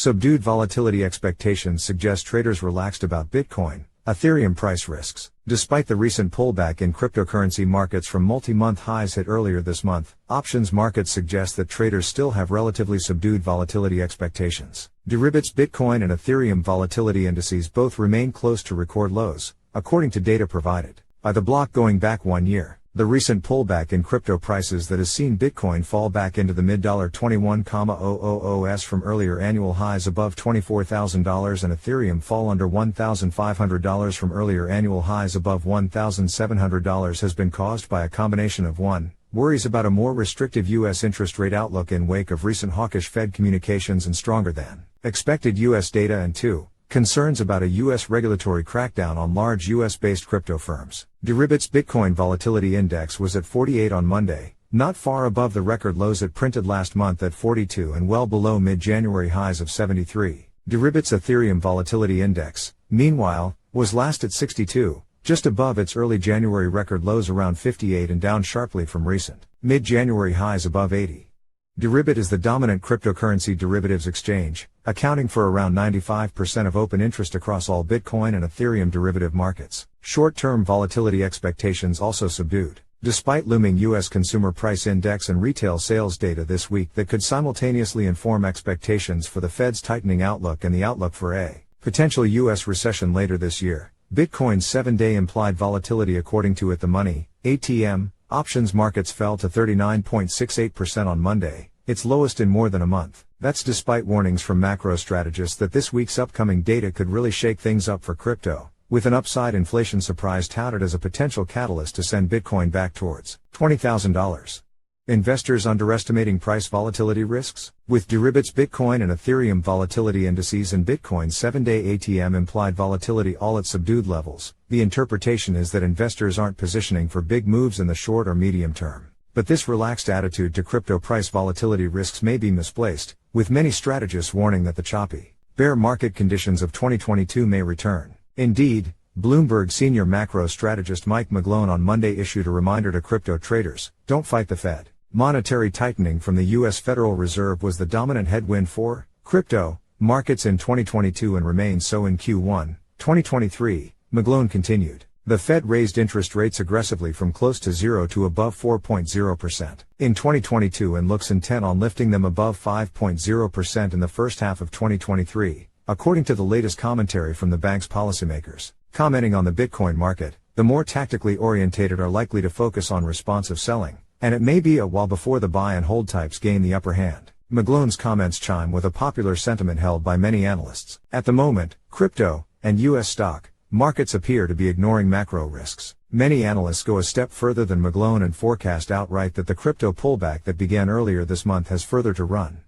Subdued volatility expectations suggest traders relaxed about Bitcoin, Ethereum price risks. Despite the recent pullback in cryptocurrency markets from multi-month highs hit earlier this month, options markets suggest that traders still have relatively subdued volatility expectations. Deribit's Bitcoin and Ethereum volatility indices both remain close to record lows, according to data provided by the block going back 1 year. The recent pullback in crypto prices that has seen Bitcoin fall back into the mid-$21,000s from earlier annual highs above $24,000 and Ethereum fall under $1,500 from earlier annual highs above $1,700 has been caused by a combination of 1. Worries about a more restrictive U.S. interest rate outlook in wake of recent hawkish Fed communications and stronger than expected U.S. data, and 2. Concerns about a U.S. regulatory crackdown on large U.S.-based crypto firms. Deribit's Bitcoin Volatility Index was at 48 on Monday, not far above the record lows it printed last month at 42 and well below mid-January highs of 73. Deribit's Ethereum Volatility Index, meanwhile, was last at 62, just above its early January record lows around 58 and down sharply from recent mid-January highs above 80. Deribit is the dominant cryptocurrency derivatives exchange, accounting for around 95% of open interest across all Bitcoin and Ethereum derivative markets. Short-term volatility expectations also subdued, despite looming U.S. consumer price index and retail sales data this week that could simultaneously inform expectations for the Fed's tightening outlook and the outlook for a potential U.S. recession later this year. Bitcoin's 7-day implied volatility according to At The Money, ATM, options markets fell to 39.68% on Monday, its lowest in more than a month. That's despite warnings from macro strategists that this week's upcoming data could really shake things up for crypto, with an upside inflation surprise touted as a potential catalyst to send Bitcoin back towards $20,000. Investors underestimating price volatility risks? With Deribit's Bitcoin and Ethereum volatility indices and Bitcoin's 7-day ATM implied volatility all at subdued levels, the interpretation is that investors aren't positioning for big moves in the short or medium term. But this relaxed attitude to crypto price volatility risks may be misplaced, with many strategists warning that the choppy, bear market conditions of 2022 may return. Indeed, Bloomberg senior macro strategist Mike McGlone on Monday issued a reminder to crypto traders: don't fight the Fed. Monetary tightening from the U.S. Federal Reserve was the dominant headwind for crypto markets in 2022 and remains so in Q1 2023, McGlone continued. The Fed raised interest rates aggressively from close to 0 to above 4.0% in 2022 and looks intent on lifting them above 5.0% in the first half of 2023, according to the latest commentary from the bank's policymakers. Commenting on the Bitcoin market, the more tactically orientated are likely to focus on responsive selling, and it may be a while before the buy and hold types gain the upper hand. McGlone's comments chime with a popular sentiment held by many analysts. At the moment, crypto and U.S. stock markets appear to be ignoring macro risks. Many analysts go a step further than McGlone and forecast outright that the crypto pullback that began earlier this month has further to run.